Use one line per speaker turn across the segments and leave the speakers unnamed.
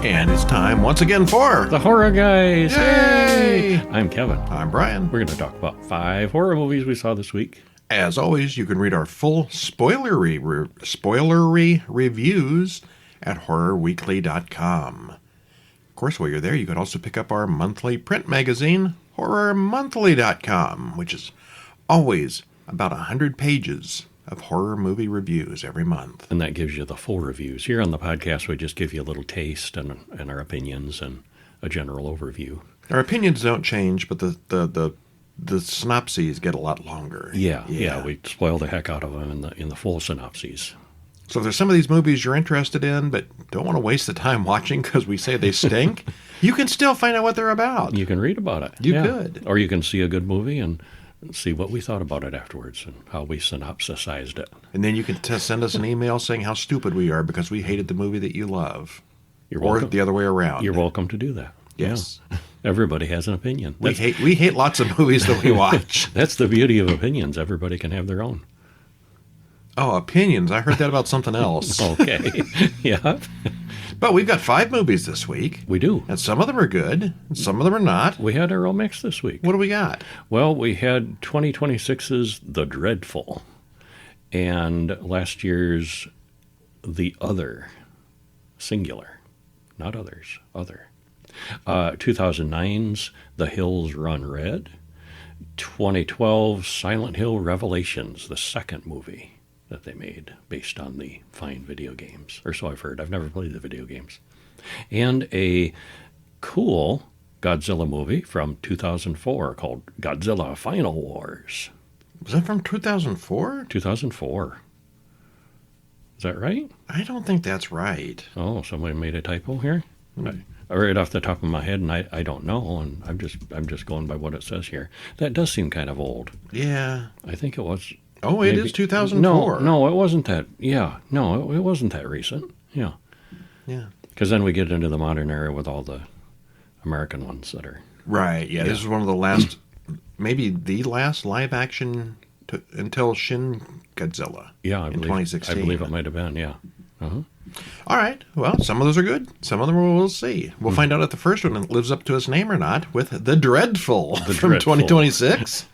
And it's time once again for
The Horror Guys!
Yay!
Hey! I'm Kevin.
I'm Brian.
We're going to talk about 5 horror movies we saw this week.
As always, you can read our full spoilery reviews at horrorweekly.com. Of course, while you're there, you can also pick up our monthly print magazine, horrormonthly.com, which is always about 100 pages of horror movie reviews every month.
And that gives you the full reviews. Here on the podcast, we just give you a little taste and our opinions and a general overview.
Our opinions don't change, but the synopses get a lot longer.
Yeah, we spoil the heck out of them in the full synopses.
So if there's some of these movies you're interested in, but don't want to waste the time watching because we say they stink, you can still find out what they're about.
You can read about it.
You could.
Or you can see a good movie and see what we thought about it afterwards and how we synopsisized it.
And then you can send us an email saying how stupid we are because we hated the movie that you love.
You're
or
welcome.
The other way around.
You're welcome to do that.
Yes.
Yeah. Everybody has an opinion.
We hate lots of movies that we watch.
That's the beauty of opinions. Everybody can have their own.
Oh, opinions. I heard that about something else.
Okay. Yeah.
But we've got 5 movies this week.
We do.
And some of them are good, and some of them are not.
We had a real mix this week.
What do we got?
Well, we had 2026's The Dreadful and last year's The Other, singular, not others, other. 2009's The Hills Run Red. 2012's Silent Hill Revelations, the second movie that they made based on the fine video games, or so I've heard. I've never played the video games. And a cool Godzilla movie from 2004 called Godzilla Final Wars.
Was that from 2004?
2004. Is that right?
I don't think that's right.
Oh, somebody made a typo here? Right off the top of my head, and I don't know, and I'm just going by what it says here. That does seem kind of old.
Yeah.
I think it was.
Oh, it is 2004.
No, it wasn't that. Yeah, no, it wasn't that recent. Yeah.
Yeah.
Because then we get into the modern era with all the American ones that are.
Right, yeah. This is one of the last, maybe the last live action until Shin Godzilla.
Yeah,
in 2016.
I believe it might have been, yeah. Uh-huh.
All right. Well, some of those are good. Some of them we'll see. We'll find out if the first one lives up to its name or not with The Dreadful from 2026.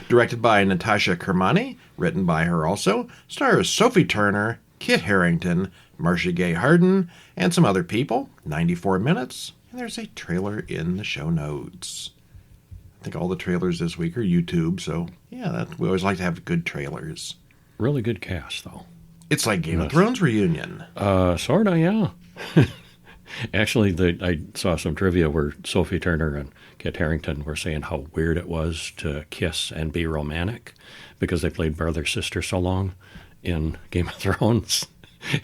Directed by Natasha Kermani, written by her also, stars Sophie Turner, Kit Harington, Marcia Harden, and some other people. 94 minutes, and there's a trailer in the show notes. I think all the trailers this week are YouTube, so yeah, we always like to have good trailers.
Really good cast, though.
It's like Game of Thrones reunion.
Sort of, yeah. Actually, I saw some trivia where Sophie Turner and Kit Harington were saying how weird it was to kiss and be romantic because they played brother-sister so long in Game of Thrones.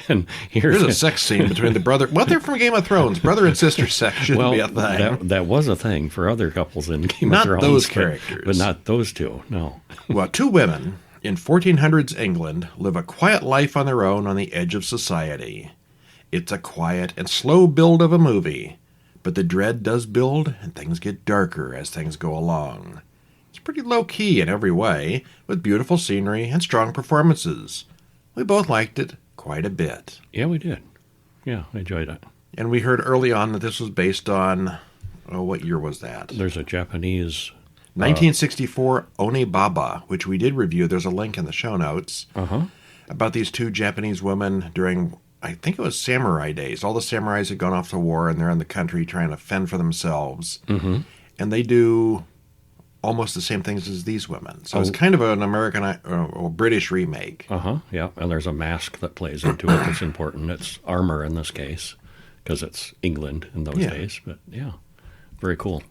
And here's
a sex scene between the brother. Well, they're from Game of Thrones. Brother and sister sex shouldn't be a thing.
That was a thing for other couples in Game
of
Thrones.
Not those characters.
But not those two, no.
Well, 2 women in 1400s England live a quiet life on their own on the edge of society. It's a quiet and slow build of a movie, but the dread does build and things get darker as things go along. It's pretty low-key in every way, with beautiful scenery and strong performances. We both liked it quite a bit.
Yeah, we did. Yeah, I enjoyed it.
And we heard early on that this was based on, what year was that?
There's a Japanese
1964 Onibaba, which we did review. There's a link in the show notes. About these 2 Japanese women during, I think it was samurai days. All the samurais had gone off to war, and they're in the country trying to fend for themselves. Mm-hmm. And they do almost the same things as these women. So it's kind of an American or British remake.
Yeah, and there's a mask that plays into it that's important. It's armor in this case, because it's England in those days. But yeah, very cool.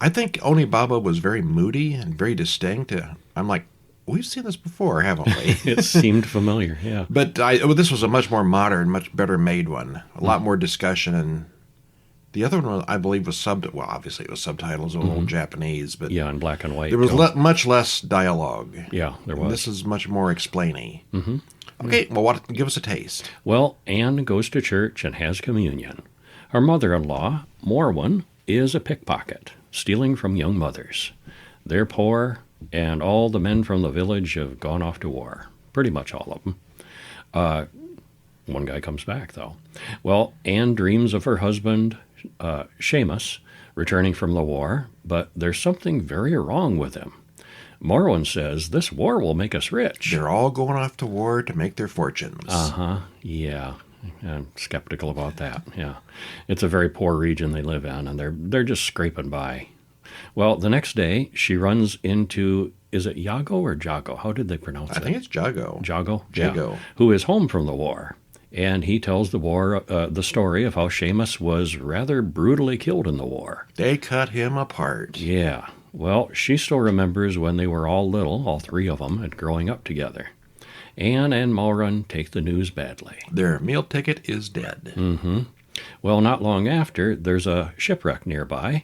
I think Onibaba was very moody and very distinct. I'm like, we've seen this before, haven't we?
It seemed familiar, yeah.
But this was a much more modern, much better made one. A lot more discussion. And the other one, I believe, was obviously it was subtitles in old Japanese. But
yeah, in black and white.
There was much less dialogue.
Yeah, there was.
And this is much more explainy. Mm-hmm. Okay, well, give us a taste.
Well, Anne goes to church and has communion. Her mother-in-law, Morwen, is a pickpocket, stealing from young mothers. They're poor, and all the men from the village have gone off to war. Pretty much all of them. One guy comes back, though. Well, Anne dreams of her husband, Seamus, returning from the war, but there's something very wrong with him. Morwen says, this war will make us rich.
They're all going off to war to make their fortunes.
Yeah. I'm skeptical about that, yeah. It's a very poor region they live in, and they're just scraping by. Well, the next day, she runs into, is it Yago or Jago? How did they pronounce it?
I think it's Jago.
Jago?
Jago.
Yeah. Who is home from the war. And he tells the story of how Seamus was rather brutally killed in the war.
They cut him apart.
Yeah. Well, she still remembers when they were all little, all three of them, and growing up together. Anne and Morwen take the news badly.
Their meal ticket is dead.
Mm-hmm. Well, not long after, there's a shipwreck nearby,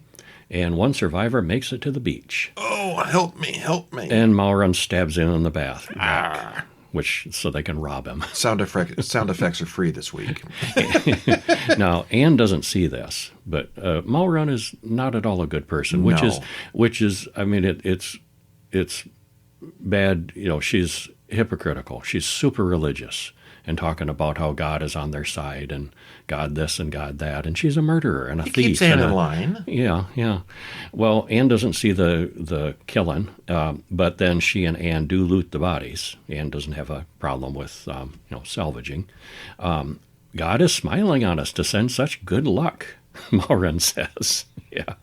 and one survivor makes it to the beach.
Oh, help me, help me.
And Morwen stabs in the bath, so they can rob him.
Sound effects are free this week.
Now, Anne doesn't see this, but Morwen is not at all a good person, which is, I mean, it's bad. You know, she's hypocritical. She's super religious and talking about how God is on their side and God this and God that, and she's a murderer and a thief.
Keeps Anne in line.
Yeah. Well, Anne doesn't see the killing, but then she and Anne do loot the bodies. Anne doesn't have a problem with salvaging. God is smiling on us to send such good luck, Morwen says. Yeah.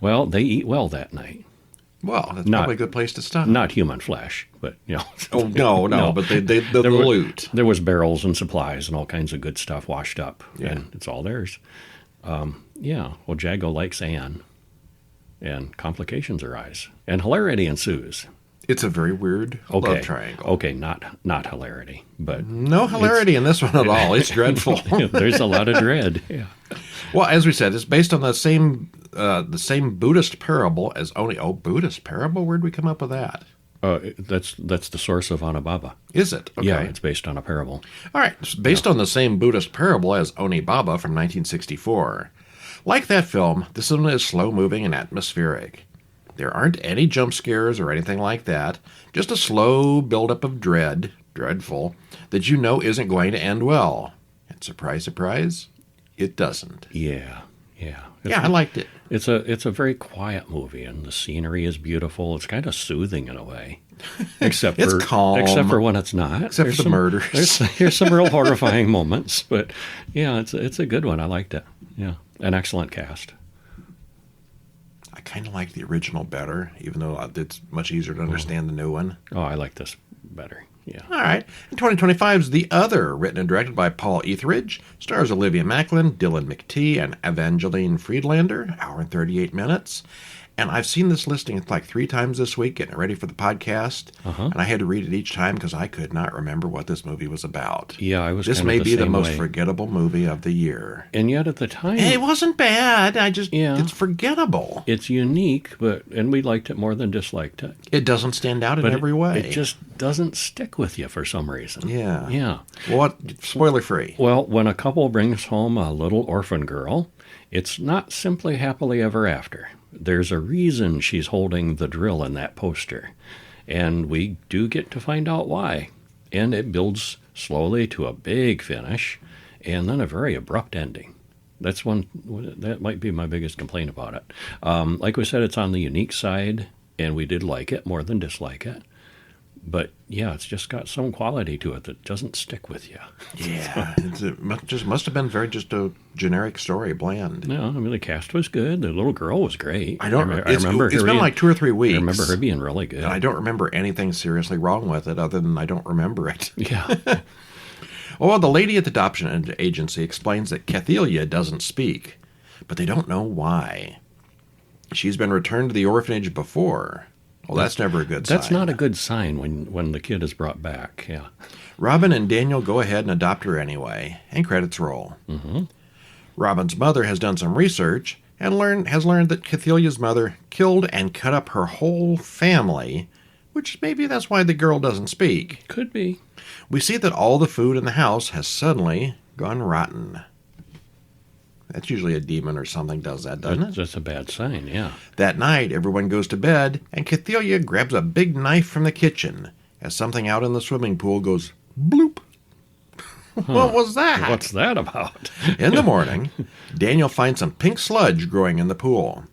Well, they eat well that night.
Well, that's probably a good place to stop.
Not human flesh, but,
Oh, no, but the loot.
There was barrels and supplies and all kinds of good stuff washed up, and it's all theirs. Well, Jago likes Anne, and complications arise, and hilarity ensues.
It's a very weird love triangle.
Okay, not hilarity, but...
No hilarity in this one at all. It's dreadful.
There's a lot of dread, yeah.
Well, as we said, it's based on the same Buddhist parable as Oni. Oh, Buddhist parable? Where'd we come up with that?
That's the source of Onibaba.
Is it? Okay.
Yeah, it's based on a parable.
All right, it's based on the same Buddhist parable as Onibaba from 1964. Like that film, this one is slow-moving and atmospheric. There aren't any jump scares or anything like that, just a slow buildup of dreadful, that isn't going to end well. And surprise, surprise, it doesn't.
Yeah.
I liked it.
It's a very quiet movie, and the scenery is beautiful. It's kind of soothing in a way, except
it's calm.
Except for when it's not.
Except for the murders.
There's some real horrifying moments, but yeah, it's a good one. I liked it. Yeah, an excellent cast.
I kind of like the original better, even though it's much easier to understand the new one.
Oh, I like this better. Yeah.
All right. And 2025's The Other, written and directed by Paul Etheridge, stars Olivia Macklin, Dylan McTee, and Evangeline Friedlander, hour and 38 minutes. And I've seen this listing like 3 times this week, getting ready for the podcast. And I had to read it each time because I could not remember what this movie was about.
Yeah, I was.
This may be the most forgettable movie of the year.
And yet at the time,
it wasn't bad. It's forgettable.
It's unique, and we liked it more than disliked it.
It doesn't stand out in every way.
It just doesn't stick with you for some reason.
Yeah. Well, spoiler free.
Well, when a couple brings home a little orphan girl, it's not simply happily ever after. There's a reason she's holding the drill in that poster, and we do get to find out why. And it builds slowly to a big finish, and then a very abrupt ending. That might be my biggest complaint about it. Like we said, it's on the unique side, and we did like it more than dislike it. But, yeah, it's just got some quality to it that doesn't stick with you.
Yeah, it must have been just a generic story, bland.
No, I mean, the cast was good. The little girl was great.
I remember it's been like 2 or 3 weeks.
I remember her being really good.
And I don't remember anything seriously wrong with it other than I don't remember it.
Yeah.
Well, the lady at the adoption agency explains that Cathelia doesn't speak, but they don't know why. She's been returned to the orphanage before. Well, that's never a good sign.
That's not a good sign when the kid is brought back, yeah.
Robin and Daniel go ahead and adopt her anyway, and credits roll.
Mm-hmm.
Robin's mother has done some research and has learned that Cathelia's mother killed and cut up her whole family, which maybe that's why the girl doesn't speak.
Could be.
We see that all the food in the house has suddenly gone rotten. That's usually a demon or something does that, doesn't it?
That's a bad sign, yeah.
That night, everyone goes to bed, and Cathelia grabs a big knife from the kitchen as something out in the swimming pool goes bloop. What was that?
What's that about?
In the morning, Daniel finds some pink sludge growing in the pool.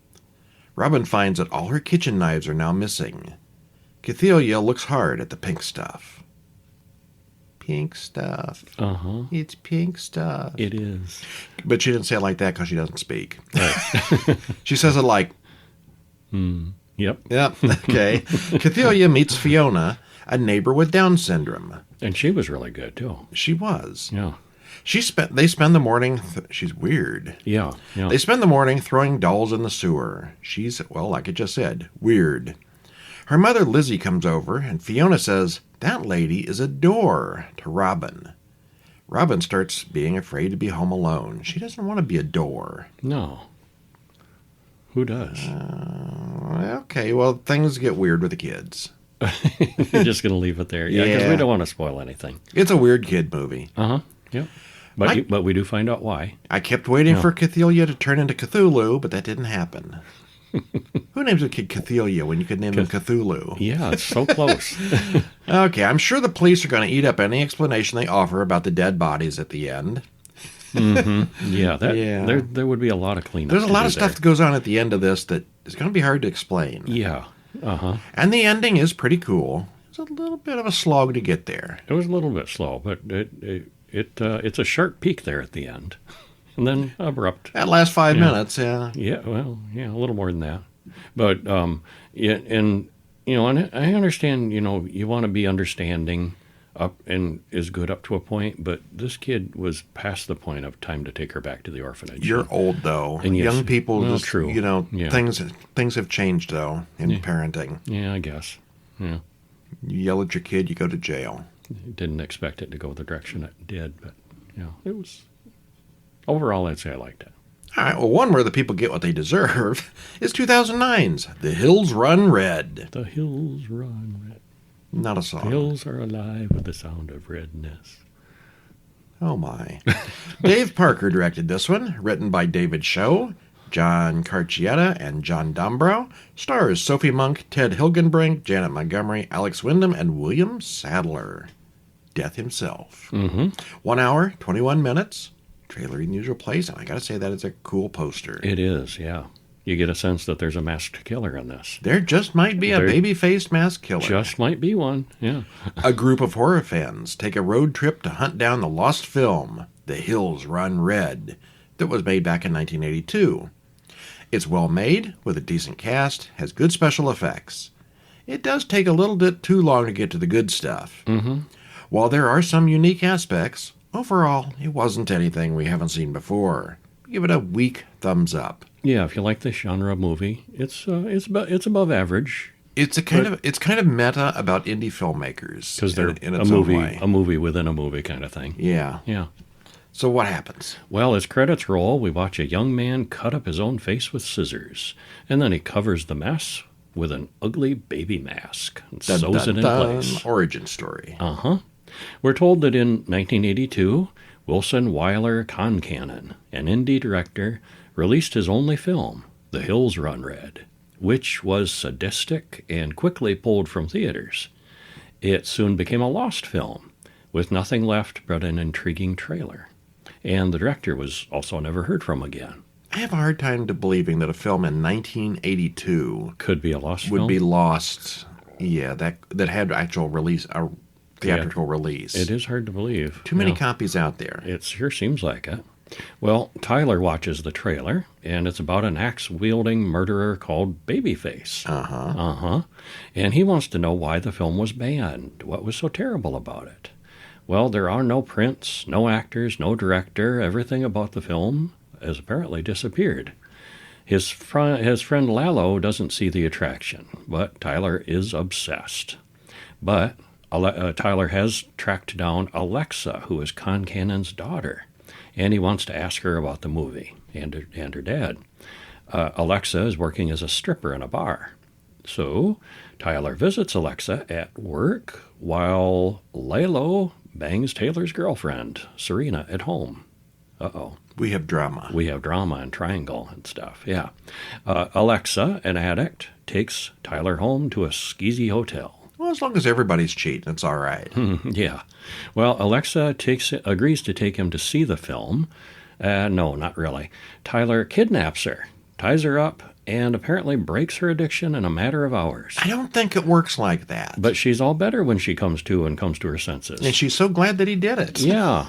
Robin finds that all her kitchen knives are now missing. Cathalia looks hard at the pink stuff. Pink stuff.
Uh-huh.
It's pink stuff.
It is.
But she didn't say it like that because she doesn't speak.
Right.
She says it like...
Yep.
Yep, okay. Cathalia meets Fiona, a neighbor with Down syndrome.
And she was really good, too.
She was.
Yeah.
They spend the morning... she's weird.
Yeah.
They spend the morning throwing dolls in the sewer. She's, well, like I just said, weird. Her mother, Lizzie, comes over, and Fiona says, that lady is a door to Robin. Robin starts being afraid to be home alone. She doesn't want to be a door.
No. Who does?
Okay, well, things get weird with the kids.
You're just going to leave it there. Yeah, because we don't want to spoil anything.
It's a weird kid movie.
Uh-huh. Yep. But we do find out why.
I kept waiting for Cathalia to turn into Cthulhu, but that didn't happen. Who names a kid Cathalia when you could name him Cthulhu?
Yeah, it's so close.
Okay, I'm sure the police are going to eat up any explanation they offer about the dead bodies at the end.
Mm-hmm. Yeah, there would be a lot of cleanup.
There's a lot of stuff that goes on at the end of this that is going to be hard to explain.
Yeah. Uh-huh.
And the ending is pretty cool. It's a little bit of a slog to get there.
It was a little bit slow, but it's a sharp peak there at the end. And then abrupt.
That last 5 minutes, yeah.
Yeah, well, yeah, a little more than that. But, and I understand, you want to be understanding up and is good up to a point, but this kid was past the point of time to take her back to the orphanage.
You're old, though.
And yes,
young people just,
true.
Things have changed, though, in parenting.
Yeah, I guess. Yeah.
You yell at your kid, you go to jail.
Didn't expect it to go the direction it did, but, it was... Overall, I'd say I liked it.
All right, well, one where the people get what they deserve is 2009's The Hills Run Red.
The hills run red.
Not a song.
The hills are alive with the sound of redness.
Oh, my. Dave Parker directed this one, written by David Show, John Carcietta, and John Dombrow. Stars Sophie Monk, Ted Hilgenbrink, Janet Montgomery, Alex Wyndham, and William Sadler. Death himself. 1 hour, 21 minutes. Trailer in the usual place, and I gotta say that is a cool poster.
It is, yeah. You get a sense that there's a masked killer in this.
There just might be a baby-faced masked killer.
Just might be one, yeah.
A group of horror fans take a road trip to hunt down the lost film, The Hills Run Red, that was made back in 1982. It's well made, with a decent cast, has good special effects. It does take a little bit too long to get to the good stuff. While there are some unique aspects, overall, it wasn't anything we haven't seen before. Give it a weak thumbs up.
Yeah, if you like this genre of movie, it's above average.
It's kind of meta about indie filmmakers
because they're
in its own way.
A movie within a movie kind of thing.
Yeah. So what happens?
Well, as credits roll, we watch a young man cut up his own face with scissors, and then he covers the mess with an ugly baby mask and sews it in place.
Origin story.
We're told that in 1982, Wilson Wyler Concannon, an indie director, released his only film, The Hills Run Red, which was sadistic and quickly pulled from theaters. It soon became a lost film, with nothing left but an intriguing trailer. And the director was also never heard from again.
I have a hard time believing that a film in 1982
could be a lost film.
Would be lost. Yeah, that had actual release. Theatrical release.
It is hard to believe.
Too many copies out there.
It sure seems like it. Well, Tyler watches the trailer, and it's about an axe-wielding murderer called Babyface. And he wants to know why the film was banned. What was so terrible about it? Well, there are no prints, no actors, no director. Everything about the film has apparently disappeared. His friend Lalo doesn't see the attraction, but Tyler is obsessed. But Tyler has tracked down Alexa, who is Concannon's daughter, and he wants to ask her about the movie and her dad. Alexa is working as a stripper in a bar. So Tyler visits Alexa at work while Lalo bangs Taylor's girlfriend, Serena, at home. Uh-oh.
We have drama.
We have drama and triangle and stuff, yeah. Alexa, an addict, takes Tyler home to a skeezy hotel.
Well, as long as everybody's cheating, it's all right.
Yeah. Well, Alexa agrees to take him to see the film. No, not really. Tyler kidnaps her, ties her up, and apparently breaks her addiction in a matter of hours.
I don't think it works like that.
But she's all better when she comes to her senses.
And she's so glad that he did it.
Yeah.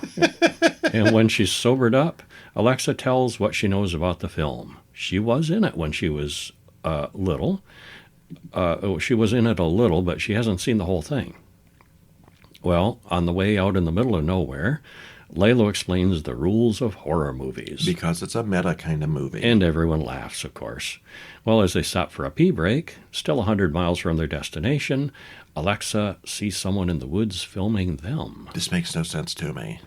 And when she's sobered up, Alexa tells what she knows about the film. She was in it when she was little. She was in it a little, but she hasn't seen the whole thing. Well, on the way out in the middle of nowhere, Layla explains the rules of horror movies.
Because it's a meta kind of movie.
And everyone laughs, of course. Well, as they stop for a pee break, still 100 miles from their destination, Alexa sees someone in the woods filming them.
This makes no sense to me.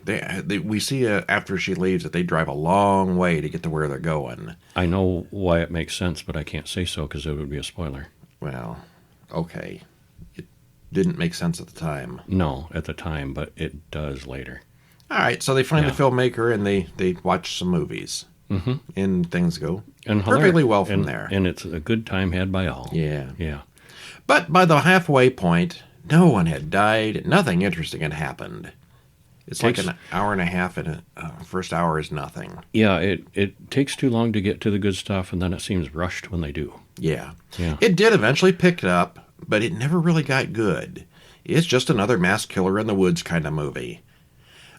We see after she leaves that they drive a long way to get to where they're going.
I know why it makes sense, but I can't say so because it would be a spoiler.
Well, okay. It didn't make sense at the time.
No, at the time, but it does later.
All right, so they find the filmmaker and they watch some movies. Mm-hmm. And things go perfectly well from there.
And it's a good time had by all.
Yeah.
Yeah.
But by the halfway point, no one had died. Nothing interesting had happened. It's like an hour and a half, and first hour is nothing.
Yeah, it takes too long to get to the good stuff, and then it seems rushed when they do.
Yeah.
Yeah.
It did eventually pick it up, but it never really got good. It's just another mass killer in the woods kind of movie.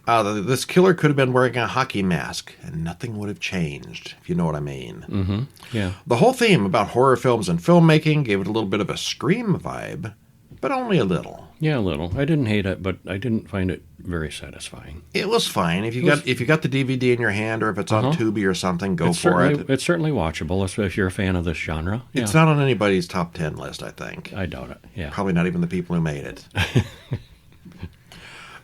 This killer could have been wearing a hockey mask, and nothing would have changed, if you know what I mean.
Mm-hmm. Yeah.
The whole theme about horror films and filmmaking gave it a little bit of a Scream vibe, but only a little.
Yeah, a little. I didn't hate it, but I didn't find it very satisfying.
It was fine. If you got the DVD in your hand, or if it's on Tubi or something, go for it.
It's certainly watchable, if you're a fan of this genre. Yeah.
It's not on anybody's top 10 list, I think.
I doubt it, yeah.
Probably not even the people who made it.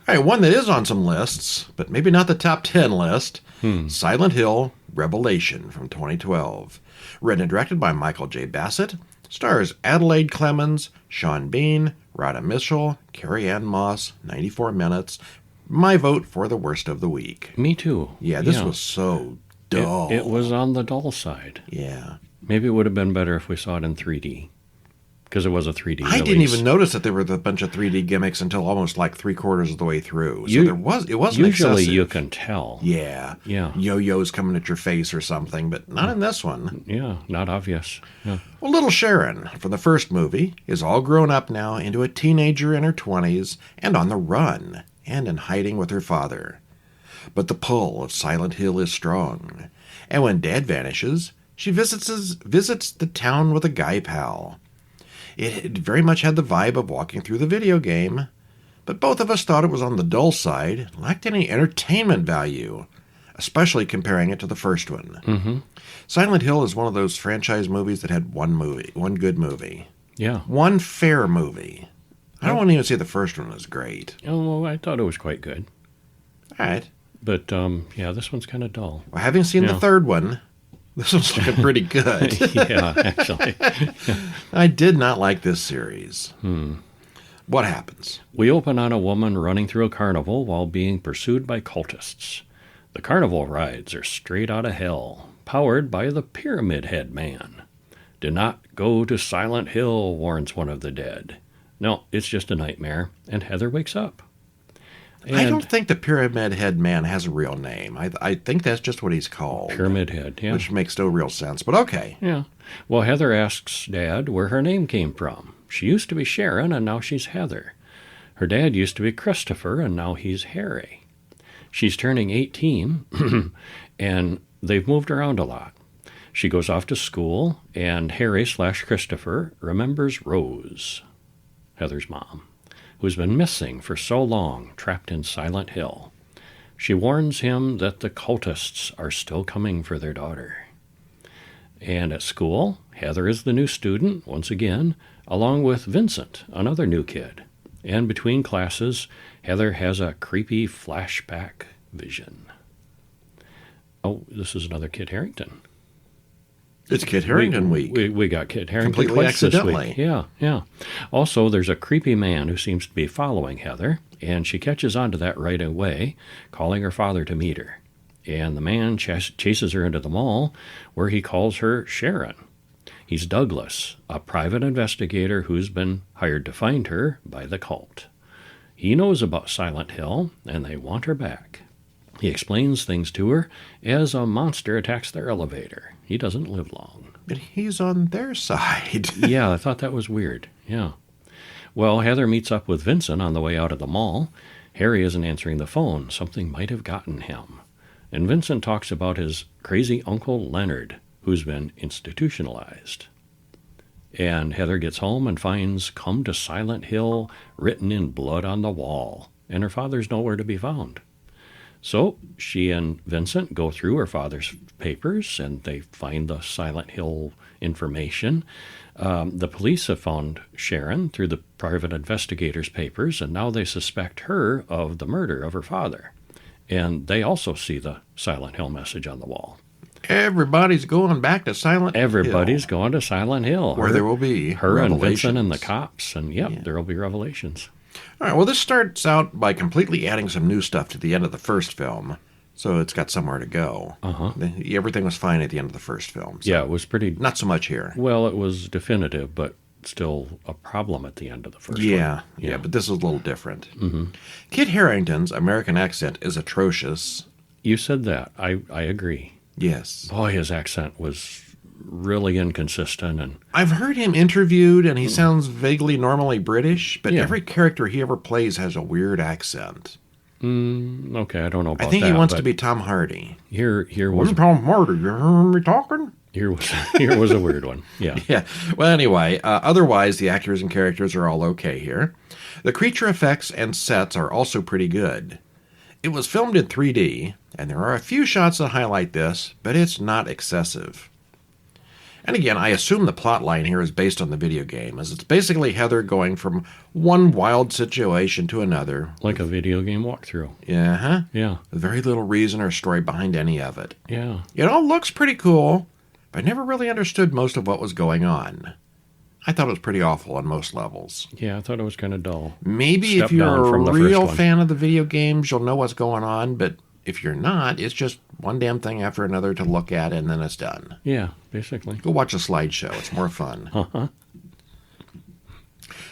All right, one that is on some lists, but maybe not the top 10 list, Silent Hill Revelation from 2012. Written and directed by Michael J. Bassett, stars Adelaide Clemens, Sean Bean, Rhoda Mitchell, Carrie Ann Moss, 94 minutes. My vote for the worst of the week.
Me too.
Yeah, this was so dull.
It was on the dull side.
Yeah.
Maybe it would have been better if we saw it in 3D. Because it was a 3D release.
I didn't even notice that there were a bunch of 3D gimmicks until almost like 3/4 of the way through. So it wasn't
usually
excessive.
You can tell.
Yeah.
Yeah.
Yo-yos coming at your face or something, but not in this one.
Yeah, not obvious. Yeah.
Well, little Sharon from the first movie is all grown up now into a teenager in her 20s and on the run and in hiding with her father. But the pull of Silent Hill is strong. And when Dad vanishes, she visits the town with a guy pal. It very much had the vibe of walking through the video game, but both of us thought it was on the dull side, lacked any entertainment value, especially comparing it to the first one.
Mm-hmm.
Silent Hill is one of those franchise movies that had one good movie.
Yeah.
One fair movie. I don't want to even say the first one was great.
Oh, well, I thought it was quite good.
All right.
But, yeah, this one's kind of dull.
Well, having seen the third one, this one's looking pretty good.
Yeah, actually.
I did not like this series. What happens?
We open on a woman running through a carnival while being pursued by cultists. The carnival rides are straight out of hell, powered by the Pyramid Head Man. Do not go to Silent Hill, warns one of the dead. No, it's just a nightmare, and Heather wakes up.
I don't think the Pyramid Head Man has a real name. I think that's just what he's called.
Pyramid Head, yeah.
Which makes no real sense, but okay.
Yeah. Well, Heather asks Dad where her name came from. She used to be Sharon, and now she's Heather. Her dad used to be Christopher, and now he's Harry. She's turning 18, and they've moved around a lot. She goes off to school, and Harry/Christopher remembers Rose, Heather's mom, who's been missing for so long, trapped in Silent Hill. She warns him that the cultists are still coming for their daughter. And at school, Heather is the new student, once again, along with Vincent, another new kid. And between classes, Heather has a creepy flashback vision. Oh, this is another Kit Harington.
It's Kit Harington week.
We got Kit Harington
completely
twice
accidentally.
This week. Yeah. Also, there's a creepy man who seems to be following Heather, and she catches on to that right away, calling her father to meet her. And the man chases her into the mall, where he calls her Sharon. He's Douglas, a private investigator who's been hired to find her by the cult. He knows about Silent Hill, and they want her back. He explains things to her as a monster attacks their elevator. He doesn't live long.
But he's on their side.
Yeah, I thought that was weird. Yeah. Well, Heather meets up with Vincent on the way out of the mall. Harry isn't answering the phone. Something might have gotten him. And Vincent talks about his crazy uncle Leonard, who's been institutionalized. And Heather gets home and finds "Come to Silent Hill" written in blood on the wall, and her father's nowhere to be found. So she and Vincent go through her father's papers, and they find the Silent Hill information. The police have found Sharon through the private investigator's papers, and now they suspect her of the murder of her father. And they also see the Silent Hill message on the wall.
Everybody's going back to Silent Hill.
Everybody's going to Silent Hill.
Where there will be
her and Vincent and the cops, and there will be revelations.
All right, well, this starts out by completely adding some new stuff to the end of the first film, so it's got somewhere to go. Everything was fine at the end of the first film. So
yeah, it was pretty...
Not so much here.
Well, it was definitive, but still a problem at the end of the first one.
Yeah, but this is a little different. Kit Harington's American accent is atrocious.
You said that. I agree.
Yes.
Boy, his accent was really inconsistent. And
I've heard him interviewed, and he sounds vaguely normally British, but every character he ever plays has a weird accent.
Okay, I don't know about that.
I think he wants to be Tom Hardy.
Here was
Tom Hardy. You hear me talking?
Here was a weird one. Yeah.
Yeah. Well, anyway, otherwise the actors and characters are all okay here. The creature effects and sets are also pretty good. It was filmed in 3D, and there are a few shots that highlight this, but it's not excessive. And again, I assume the plot line here is based on the video game, as it's basically Heather going from one wild situation to another.
Like a video game walkthrough.
Yeah.
Yeah.
With very little reason or story behind any of it.
Yeah.
It all looks pretty cool, but I never really understood most of what was going on. I thought it was pretty awful on most levels.
Yeah, I thought it was kind of dull.
Maybe if you're a real fan of the video games, you'll know what's going on, but if you're not, it's just one damn thing after another to look at, and then it's done.
Yeah, basically.
Go watch a slideshow. It's more fun.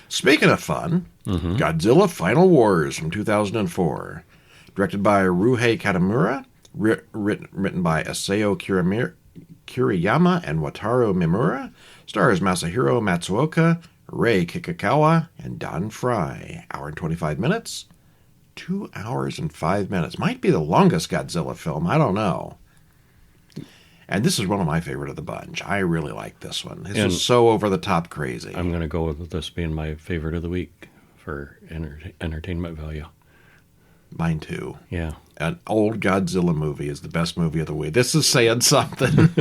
Speaking of fun, Godzilla Final Wars from 2004. Directed by Ryuhei Katamura, written by Asao Kiriyama and Wataru Mimura, stars Masahiro Matsuoka, Rei Kikakawa, and Don Fry. Hour and 25 minutes. 2 hours and 5 minutes. Might be the longest Godzilla film. I don't know. And this is one of my favorite of the bunch. I really like this one. This is so over-the-top crazy.
I'm going to go with this being my favorite of the week for entertainment value.
Mine too.
Yeah.
An old Godzilla movie is the best movie of the week. This is saying something.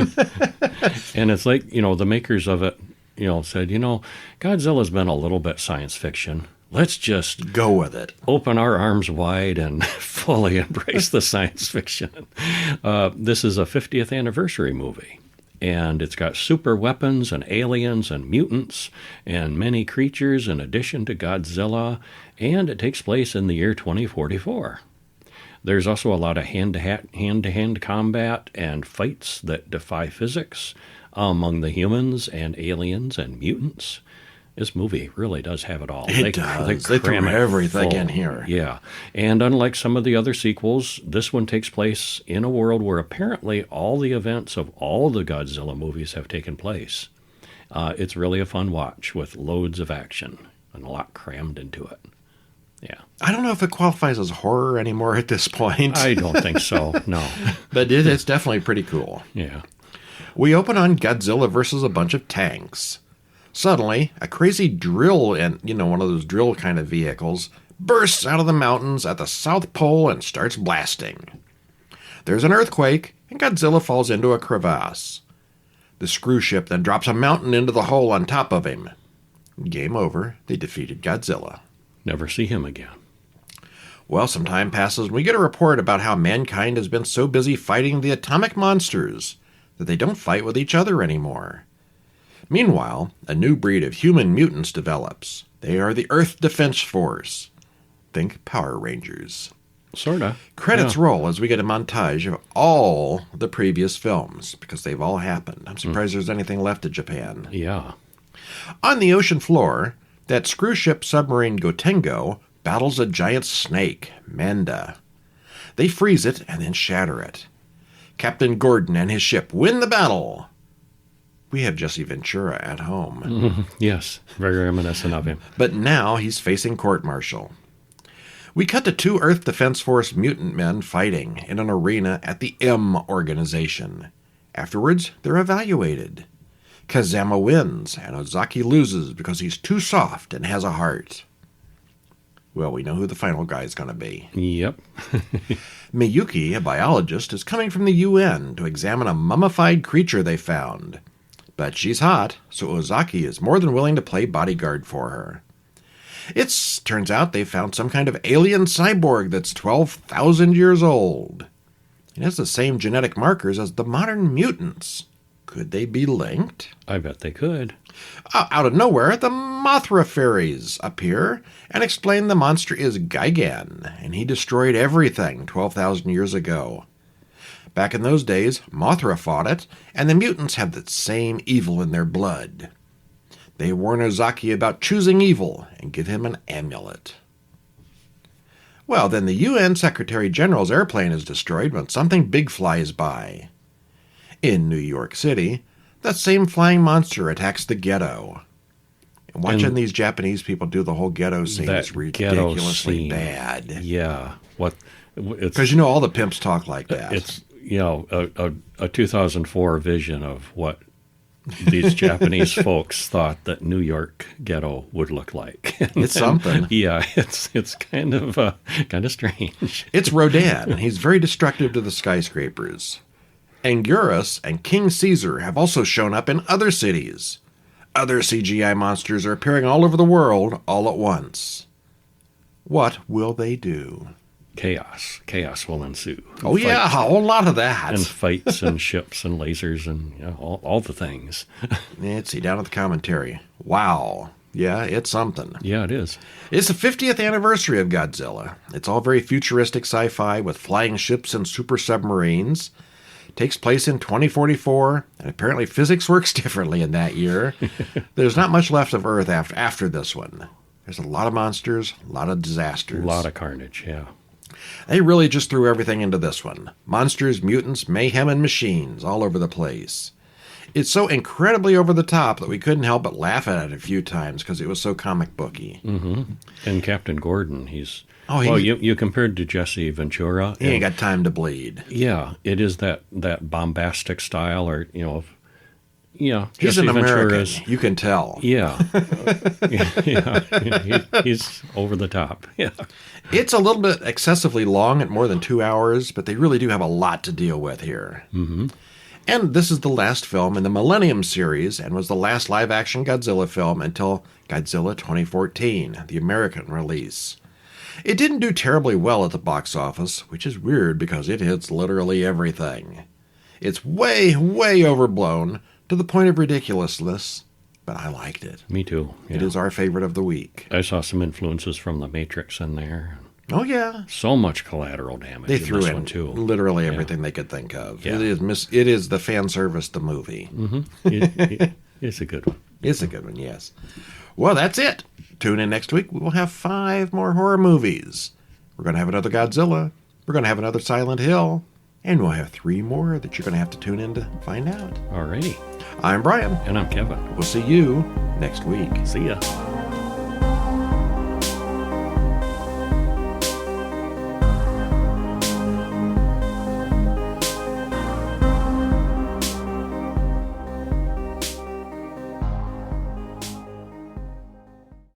And it's like, the makers of it, said, Godzilla's been a little bit science fiction. Let's just
go with it.
Open our arms wide and fully embrace the science fiction. This is a 50th anniversary movie, and it's got super weapons and aliens and mutants and many creatures in addition to Godzilla, and it takes place in the year 2044. There's also a lot of hand-to-hand combat and fights that defy physics among the humans and aliens and mutants. This movie really does have it all.
It does. They threw everything in here.
Yeah. And unlike some of the other sequels, this one takes place in a world where apparently all the events of all the Godzilla movies have taken place. It's really a fun watch with loads of action and a lot crammed into it. Yeah.
I don't know if it qualifies as horror anymore at this point.
I don't think so, no.
But it's definitely pretty cool.
Yeah.
We open on Godzilla versus a bunch of tanks. Suddenly, a crazy drill, and one of those drill kind of vehicles, bursts out of the mountains at the South Pole and starts blasting. There's an earthquake, and Godzilla falls into a crevasse. The screw ship then drops a mountain into the hole on top of him. Game over. They defeated Godzilla.
Never see him again.
Well, some time passes, and we get a report about how mankind has been so busy fighting the atomic monsters that they don't fight with each other anymore. Meanwhile, a new breed of human mutants develops. They are the Earth Defense Force. Think Power Rangers.
Sorta.
Credits roll as we get a montage of all the previous films, because they've all happened. I'm surprised there's anything left of Japan.
Yeah.
On the ocean floor, that cruise ship submarine Gotengo battles a giant snake, Manda. They freeze it and then shatter it. Captain Gordon and his ship win the battle. We have Jesse Ventura at home.
Yes, very reminiscent of him.
But now he's facing court-martial. We cut to 2 Earth Defense Force mutant men fighting in an arena at the M organization. Afterwards, they're evaluated. Kazama wins, and Ozaki loses because he's too soft and has a heart. Well, we know who the final guy's going to be.
Yep.
Miyuki, a biologist, is coming from the UN to examine a mummified creature they found. But she's hot, so Ozaki is more than willing to play bodyguard for her. It turns out they found some kind of alien cyborg that's 12,000 years old. It has the same genetic markers as the modern mutants. Could they be linked?
I bet they could.
Out of nowhere, the Mothra fairies appear and explain the monster is Gigan, and he destroyed everything 12,000 years ago. Back in those days, Mothra fought it, and the mutants had the same evil in their blood. They warn Ozaki about choosing evil and give him an amulet. Well, then the UN Secretary General's airplane is destroyed when something big flies by. In New York City, that same flying monster attacks the ghetto. And watching these Japanese people do the whole ghetto scene is ridiculously bad.
Yeah.
Because you know all the pimps talk like that.
It's, a 2004 vision of what these Japanese folks thought that New York ghetto would look like.
It's something.
Yeah, it's kind of strange.
It's Rodin, and he's very destructive to the skyscrapers. Anguirus and King Caesar have also shown up in other cities. Other CGI monsters are appearing all over the world all at once. What will they do?
Chaos. Chaos will ensue.
Oh, yeah, a whole lot of that.
And fights and ships and lasers and all the things.
Let's see, down at the commentary. Wow. Yeah, it's something.
Yeah, it is.
It's the 50th anniversary of Godzilla. It's all very futuristic sci-fi with flying ships and super submarines. Takes place in 2044, and apparently physics works differently in that year. There's not much left of Earth after this one. There's a lot of monsters, a lot of disasters.
A lot of carnage, yeah.
They really just threw everything into this one. Monsters, mutants, mayhem, and machines all over the place. It's so incredibly over the top that we couldn't help but laugh at it a few times because it was so comic booky.
Mm-hmm. And Captain Gordon, you compared to Jesse Ventura.
He ain't got time to bleed.
Yeah, it is that bombastic style, or he's
Jesse an American. You can tell.
Yeah, he's over the top. Yeah,
it's a little bit excessively long at more than 2 hours, but they really do have a lot to deal with here.
Mm-hmm.
And this is the last film in the Millennium series, and was the last live-action Godzilla film until Godzilla 2014, the American release. It didn't do terribly well at the box office, which is weird because it hits literally everything. It's way, way overblown to the point of ridiculousness, but I liked it.
Me too. Yeah.
It is our favorite of the week.
I saw some influences from The Matrix in there.
Oh, yeah.
So much collateral damage.
They threw
this
in
one too.
Literally everything they could think of.
Yeah.
It is the fan service, the movie.
Mm-hmm. It's a good one.
It's a good one, yes. Well, that's it. Tune in next week. We will have 5 more horror movies. We're going to have another Godzilla. We're going to have another Silent Hill. And we'll have 3 more that you're going to have to tune in to find out.
Alrighty.
I'm Brian.
And I'm Kevin.
We'll see you next week.
See ya.